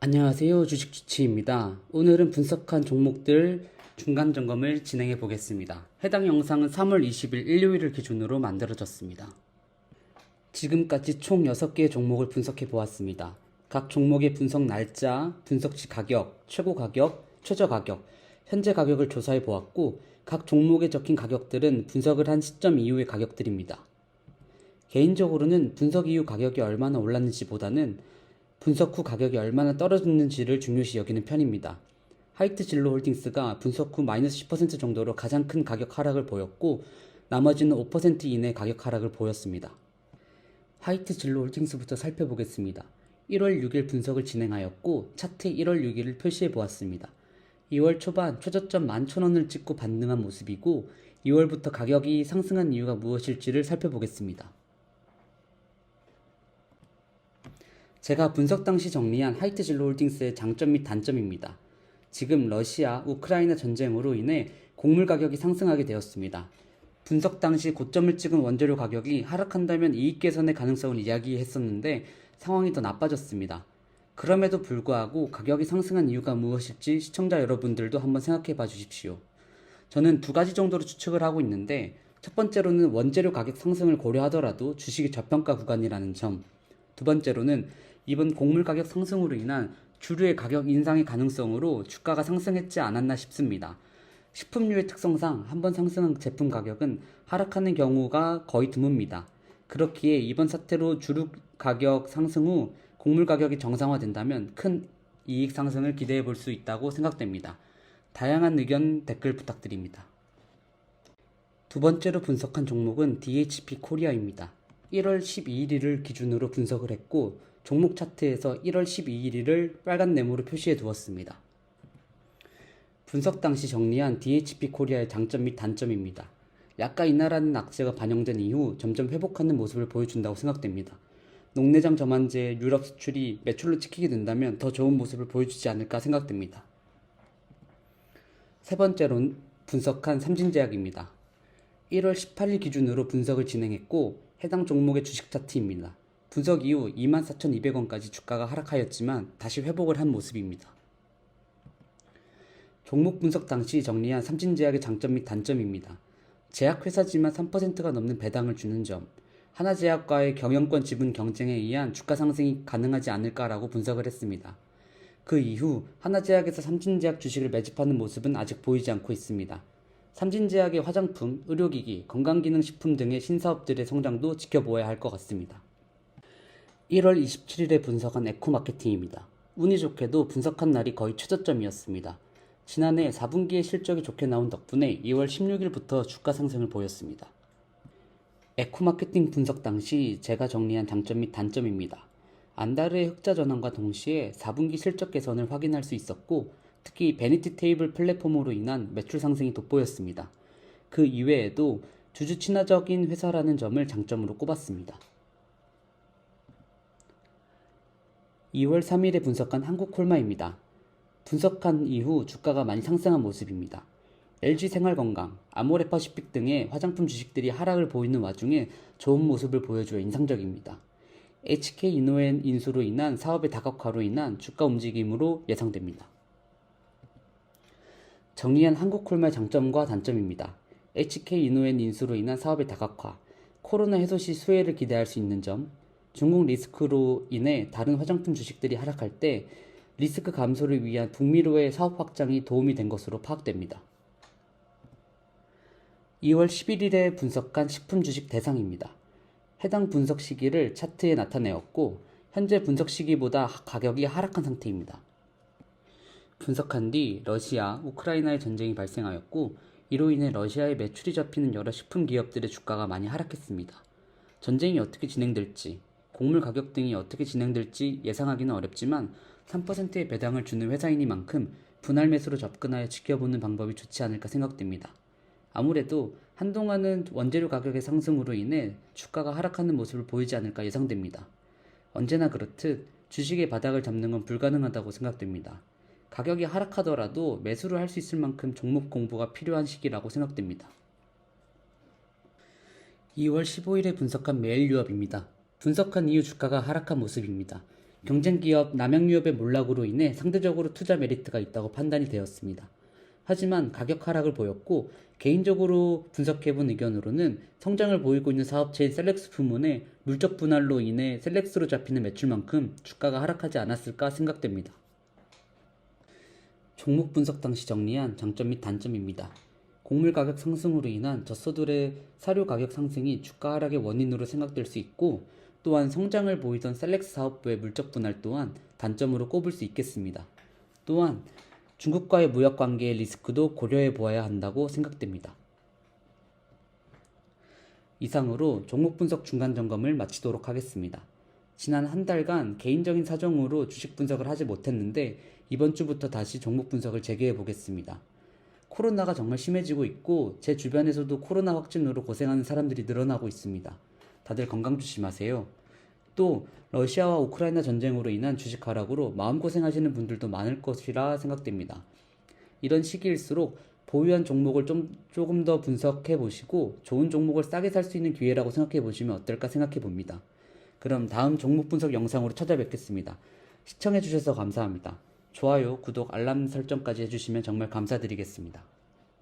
안녕하세요. 주식주치입니다. 오늘은 분석한 종목들 중간 점검을 진행해 보겠습니다. 해당 영상은 3월 20일 일요일을 기준으로 만들어졌습니다. 지금까지 총 6개의 종목을 분석해 보았습니다. 각 종목의 분석 날짜, 분석시 가격, 최고 가격, 최저 가격, 현재 가격을 조사해 보았고 각 종목에 적힌 가격들은 분석을 한 시점 이후의 가격들입니다. 개인적으로는 분석 이후 가격이 얼마나 올랐는지보다는 분석 후 가격이 얼마나 떨어졌는지를 중요시 여기는 편입니다. 하이트 진로 홀딩스가 분석 후 마이너스 10% 정도로 가장 큰 가격 하락을 보였고 나머지는 5% 이내 가격 하락을 보였습니다. 하이트 진로 홀딩스부터 살펴보겠습니다. 1월 6일 분석을 진행하였고 차트에 1월 6일을 표시해 보았습니다. 2월 초반 최저점 11,000원을 찍고 반등한 모습이고 2월부터 가격이 상승한 이유가 무엇일지를 살펴보겠습니다. 제가 분석 당시 정리한 하이트 진로 홀딩스의 장점 및 단점입니다. 지금 러시아, 우크라이나 전쟁으로 인해 곡물 가격이 상승하게 되었습니다. 분석 당시 고점을 찍은 원재료 가격이 하락한다면 이익 개선의 가능성을 이야기했었는데 상황이 더 나빠졌습니다. 그럼에도 불구하고 가격이 상승한 이유가 무엇일지 시청자 여러분들도 한번 생각해 봐 주십시오. 저는 두 가지 정도로 추측을 하고 있는데 첫 번째로는 원재료 가격 상승을 고려하더라도 주식이 저평가 구간이라는 점, 두 번째로는 이번 곡물 가격 상승으로 인한 주류의 가격 인상의 가능성으로 주가가 상승했지 않았나 싶습니다. 식품류의 특성상 한번 상승한 제품 가격은 하락하는 경우가 거의 드뭅니다. 그렇기에 이번 사태로 주류 가격 상승 후 곡물 가격이 정상화된다면 큰 이익 상승을 기대해 볼 수 있다고 생각됩니다. 다양한 의견 댓글 부탁드립니다. 두 번째로 분석한 종목은 DHP 코리아입니다. 1월 12일을 기준으로 분석을 했고 종목 차트에서 1월 12일을 빨간 네모로 표시해 두었습니다. 분석 당시 정리한 DHP 코리아의 장점 및 단점입니다. 약가 인하라는 악재가 반영된 이후 점점 회복하는 모습을 보여준다고 생각됩니다. 농내장 저만제 유럽 수출이 매출로 찍히게 된다면 더 좋은 모습을 보여주지 않을까 생각됩니다. 세 번째로는 분석한 삼진제약입니다. 1월 18일 기준으로 분석을 진행했고 해당 종목의 주식 차트입니다. 분석 이후 24,200원까지 주가가 하락하였지만 다시 회복을 한 모습입니다. 종목 분석 당시 정리한 삼진제약의 장점 및 단점입니다. 제약회사지만 3%가 넘는 배당을 주는 점, 하나제약과의 경영권 지분 경쟁에 의한 주가 상승이 가능하지 않을까라고 분석을 했습니다. 그 이후 하나제약에서 삼진제약 주식을 매집하는 모습은 아직 보이지 않고 있습니다. 삼진제약의 화장품, 의료기기, 건강기능식품 등의 신사업들의 성장도 지켜보아야 할 것 같습니다. 1월 27일에 분석한 에코마케팅입니다. 운이 좋게도 분석한 날이 거의 최저점이었습니다. 지난해 4분기에 실적이 좋게 나온 덕분에 2월 16일부터 주가 상승을 보였습니다. 에코마케팅 분석 당시 제가 정리한 장점 및 단점입니다. 안다르의 흑자 전환과 동시에 4분기 실적 개선을 확인할 수 있었고 특히 베니티 테이블 플랫폼으로 인한 매출 상승이 돋보였습니다. 그 이외에도 주주 친화적인 회사라는 점을 장점으로 꼽았습니다. 2월 3일에 분석한 한국콜마입니다. 분석한 이후 주가가 많이 상승한 모습입니다. LG생활건강, 아모레퍼시픽 등의 화장품 주식들이 하락을 보이는 와중에 좋은 모습을 보여주어 인상적입니다. HK이노엔 인수로 인한 사업의 다각화로 인한 주가 움직임으로 예상됩니다. 정리한 한국콜마의 장점과 단점입니다. HK이노엔 인수로 인한 사업의 다각화, 코로나 해소 시 수혜를 기대할 수 있는 점, 중국 리스크로 인해 다른 화장품 주식들이 하락할 때 리스크 감소를 위한 북미로의 사업 확장이 도움이 된 것으로 파악됩니다. 2월 11일에 분석한 식품 주식 대상입니다. 해당 분석 시기를 차트에 나타내었고 현재 분석 시기보다 가격이 하락한 상태입니다. 분석한 뒤 러시아, 우크라이나의 전쟁이 발생하였고 이로 인해 러시아의 매출이 잡히는 여러 식품 기업들의 주가가 많이 하락했습니다. 전쟁이 어떻게 진행될지, 곡물 가격 등이 어떻게 진행될지 예상하기는 어렵지만 3%의 배당을 주는 회사이니만큼 분할 매수로 접근하여 지켜보는 방법이 좋지 않을까 생각됩니다. 아무래도 한동안은 원재료 가격의 상승으로 인해 주가가 하락하는 모습을 보이지 않을까 예상됩니다. 언제나 그렇듯 주식의 바닥을 잡는 건 불가능하다고 생각됩니다. 가격이 하락하더라도 매수를 할 수 있을 만큼 종목 공부가 필요한 시기라고 생각됩니다. 2월 15일에 분석한 메일유업입니다. 분석한 이후 주가가 하락한 모습입니다. 경쟁기업 남양유업의 몰락으로 인해 상대적으로 투자 메리트가 있다고 판단이 되었습니다. 하지만 가격 하락을 보였고 개인적으로 분석해본 의견으로는 성장을 보이고 있는 사업체인 셀렉스 부문의 물적 분할로 인해 셀렉스로 잡히는 매출만큼 주가가 하락하지 않았을까 생각됩니다. 종목 분석 당시 정리한 장점 및 단점입니다. 곡물 가격 상승으로 인한 젖소들의 사료 가격 상승이 주가 하락의 원인으로 생각될 수 있고 또한 성장을 보이던 셀렉스 사업부의 물적 분할 또한 단점으로 꼽을 수 있겠습니다. 또한 중국과의 무역 관계의 리스크도 고려해 보아야 한다고 생각됩니다. 이상으로 종목 분석 중간 점검을 마치도록 하겠습니다. 지난 한 달간 개인적인 사정으로 주식 분석을 하지 못했는데 이번 주부터 다시 종목 분석을 재개해 보겠습니다. 코로나가 정말 심해지고 있고 제 주변에서도 코로나 확진으로 고생하는 사람들이 늘어나고 있습니다. 다들 건강 조심하세요. 또 러시아와 우크라이나 전쟁으로 인한 주식 하락으로 마음고생하시는 분들도 많을 것이라 생각됩니다. 이런 시기일수록 보유한 종목을 조금 더 분석해 보시고 좋은 종목을 싸게 살 수 있는 기회라고 생각해 보시면 어떨까 생각해 봅니다. 그럼 다음 종목 분석 영상으로 찾아뵙겠습니다. 시청해 주셔서 감사합니다. 좋아요, 구독, 알람 설정까지 해주시면 정말 감사드리겠습니다.